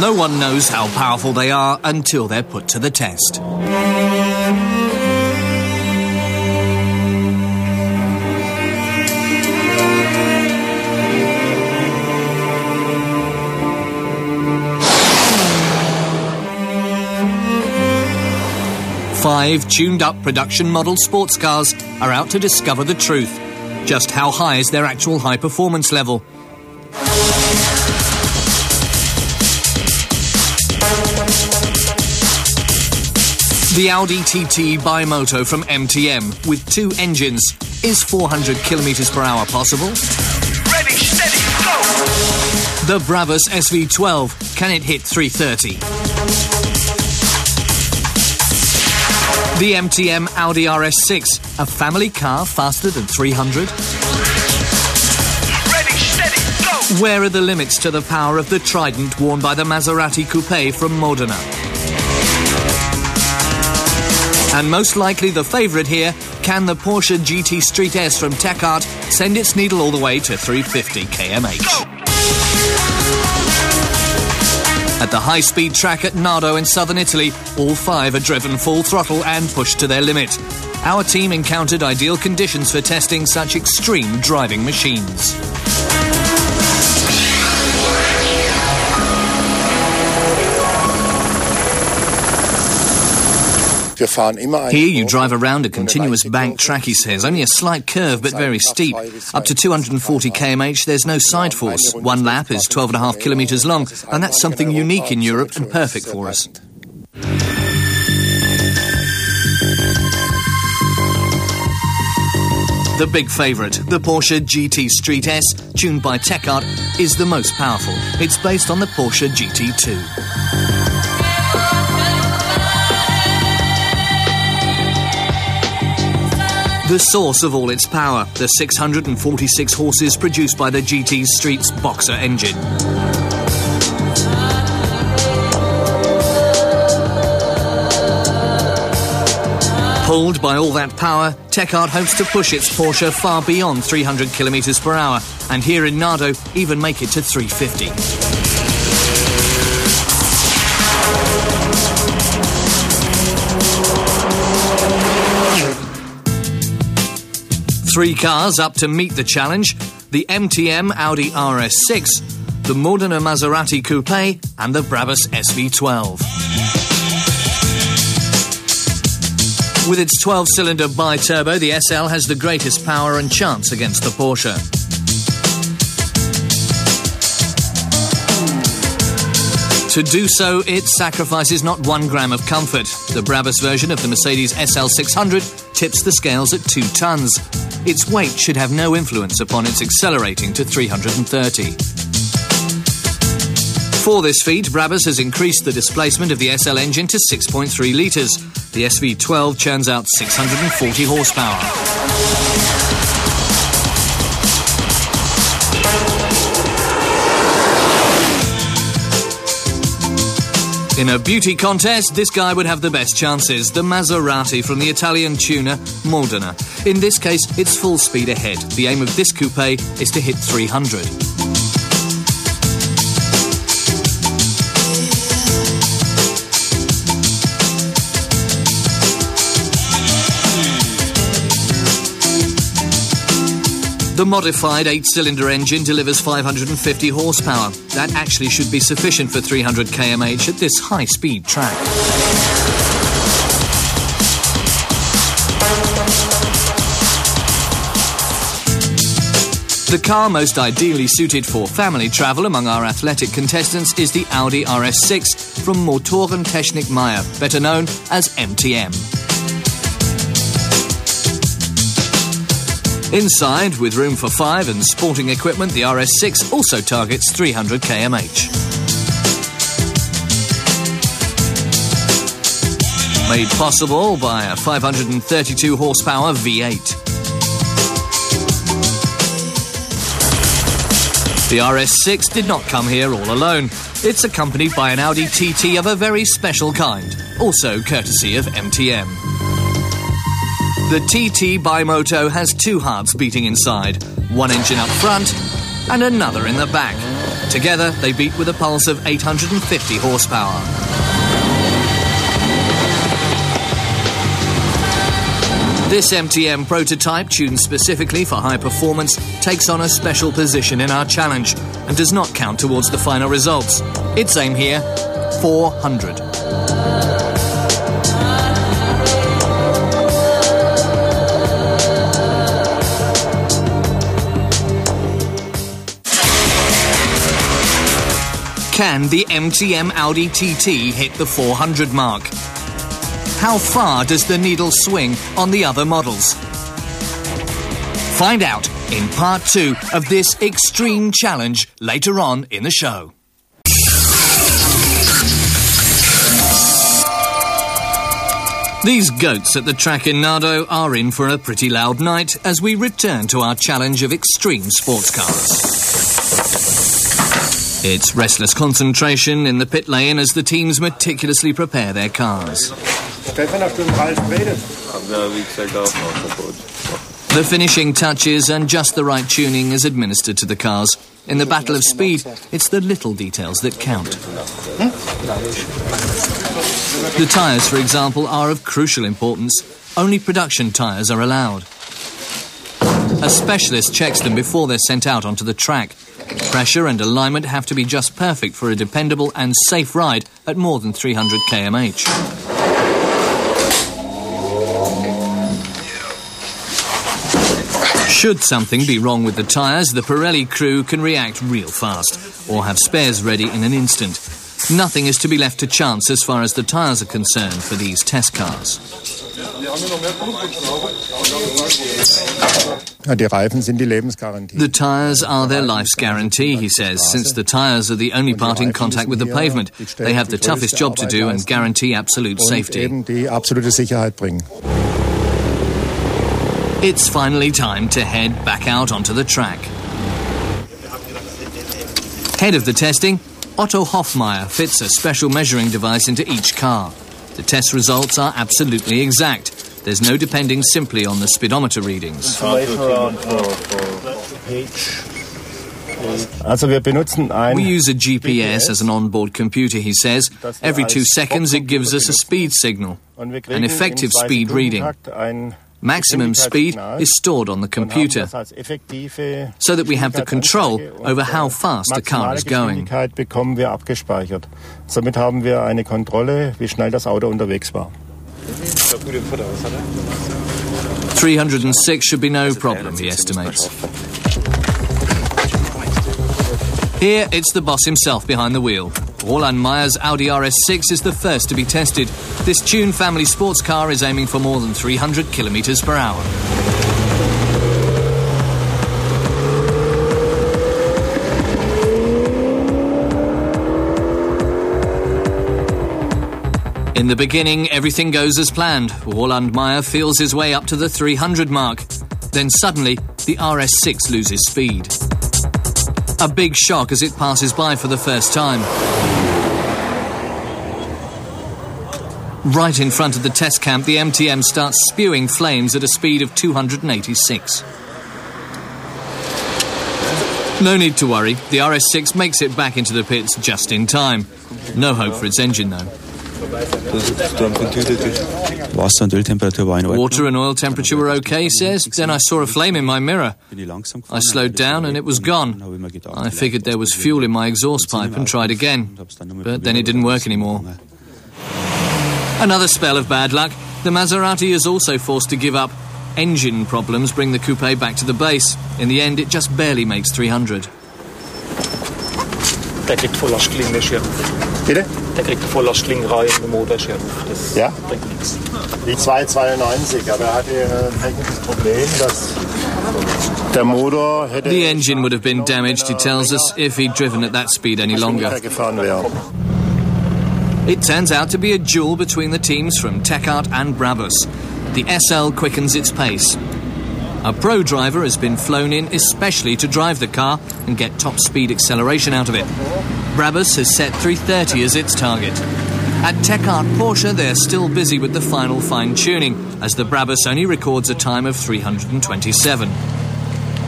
No one knows how powerful they are until they're put to the test. Five tuned-up production model sports cars are out to discover the truth. Just how high is their actual high-performance level? The Audi TT Bimoto from MTM with 2 engines. Is 400 kilometers per hour possible? Ready, steady, go! The Brabus SV12, can it hit 330? The MTM Audi Rs6, a family car faster than 300? Ready, steady, go! Where are the limits to the power of the Trident worn by the Maserati Coupe from Modena? And most likely the favourite here, can the Porsche GT Street S from Tech Art send its needle all the way to 350 km/h? Go! At the high-speed track at Nardo in southern Italy, all 5 are driven full throttle and pushed to their limit. Our team encountered ideal conditions for testing such extreme driving machines. Here you drive around a continuous bank track, he says. Only a slight curve, but very steep. Up to 240 km/h, there's no side force. One lap is 12.5 kilometres long, and that's something unique in Europe and perfect for us. The big favourite, the Porsche GT Street S, tuned by Tech Art, is the most powerful. It's based on the Porsche GT2. The source of all its power, the 646 horses produced by the GT Street's Boxer engine. Pulled by all that power, Tech Art hopes to push its Porsche far beyond 300 kilometers per hour, and here in Nardo, even make it to 350. Three cars up to meet the challenge: the MTM Audi Rs6, the Modena Maserati Coupe, and the Brabus SV12. With its 12-cylinder bi-turbo, the SL has the greatest power and chance against the Porsche. To do so, it sacrifices not 1 gram of comfort. The Brabus version of the Mercedes SL600 tips the scales at 2 tons. Its weight should have no influence upon its accelerating to 330. For this feat, Brabus has increased the displacement of the SL engine to 6.3 litres. The SV12 churns out 640 horsepower. In a beauty contest, this guy would have the best chances. The Maserati from the Italian tuner Modena. In this case, it's full speed ahead. The aim of this coupe is to hit 300. The modified 8-cylinder engine delivers 550 horsepower. That actually should be sufficient for 300 km/h at this high-speed track. The car most ideally suited for family travel among our athletic contestants is the Audi Rs6 from Motorentechnik Meyer, better known as MTM. Inside, with room for 5 and sporting equipment, the Rs6 also targets 300 km/h. Made possible by a 532 horsepower V8. The Rs6 did not come here all alone. It's accompanied by an Audi TT of a very special kind, also courtesy of MTM. The TT Bimoto has 2 hearts beating inside, one engine up front and another in the back. Together, they beat with a pulse of 850 horsepower. This MTM prototype, tuned specifically for high performance, takes on a special position in our challenge and does not count towards the final results. Its aim here, 400. Can the MTM Audi TT hit the 400 mark? How far does the needle swing on the other models? Find out in part 2 of this extreme challenge later on in the show. These goats at the track in Nardo are in for a pretty loud night as we return to our challenge of extreme sports cars. It's restless concentration in the pit lane as the teams meticulously prepare their cars. The finishing touches and just the right tuning is administered to the cars. In the battle of speed, it's the little details that count. The tyres, for example, are of crucial importance. Only production tyres are allowed. A specialist checks them before they're sent out onto the track. Pressure and alignment have to be just perfect for a dependable and safe ride at more than 300 km/h. Should something be wrong with the tyres, the Pirelli crew can react real fast or have spares ready in an instant. Nothing is to be left to chance as far as the tyres are concerned for these test cars. The tyres are their life's guarantee, he says, since the tyres are the only part in contact with the pavement. They have the toughest job to do and guarantee absolute safety. It's finally time to head back out onto the track. Head of the testing, Otto Hoffmeier fits a special measuring device into each car. The test results are absolutely exact. There's no depending simply on the speedometer readings. We use a GPS as an onboard computer, he says. Every 2 seconds it gives us a speed signal, an effective speed reading. Maximum speed is stored on the computer, so that we have the control over how fast the car is going. 306 should be no problem, he estimates. Here, it's the boss himself behind the wheel. Roland Meyer's Audi Rs6 is the first to be tested. This tuned family sports car is aiming for more than 300 km/h. In the beginning, everything goes as planned. Roland Meyer feels his way up to the 300 mark. Then suddenly, the Rs6 loses speed. A big shock as it passes by for the first time. Right in front of the test camp, the MTM starts spewing flames at a speed of 286. No need to worry, the Rs6 makes it back into the pits just in time. No hope for its engine, though. Water and oil temperature were okay, he says. Then I saw a flame in my mirror. I slowed down and it was gone. I figured there was fuel in my exhaust pipe and tried again. But then it didn't work anymore. Another spell of bad luck. The Maserati is also forced to give up. Engine problems bring the coupe back to the base. In the end, it just barely makes 300. Der kriegt Volllastlinien Schirm. Bitte? Der kriegt Volllastlinien im Motorschirm. Das bringt nichts. Die 292, aber er hatte ein technisches Problem, dass der Motor hätte... The engine would have been damaged, he tells us, if he'd driven at that speed any longer. It turns out to be a duel between the teams from Tecart and Brabus. The SL quickens its pace. A pro driver has been flown in especially to drive the car and get top speed acceleration out of it. Brabus has set 330 as its target. At Tecart Porsche, they're still busy with the final fine-tuning, as the Brabus only records a time of 327.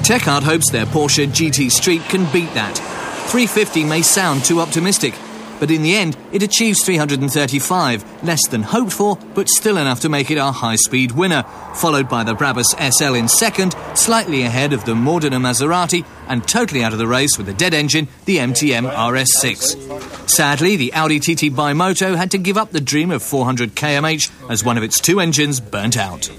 Tecart hopes their Porsche GT Street can beat that. 350 may sound too optimistic, but in the end it achieves 335, less than hoped for, but still enough to make it our high-speed winner, followed by the Brabus SL in second, slightly ahead of the Modena Maserati, and totally out of the race with a dead engine, the MTM Rs6. Sadly, the Audi TT Bimoto had to give up the dream of 400 kmh as one of its two engines burnt out.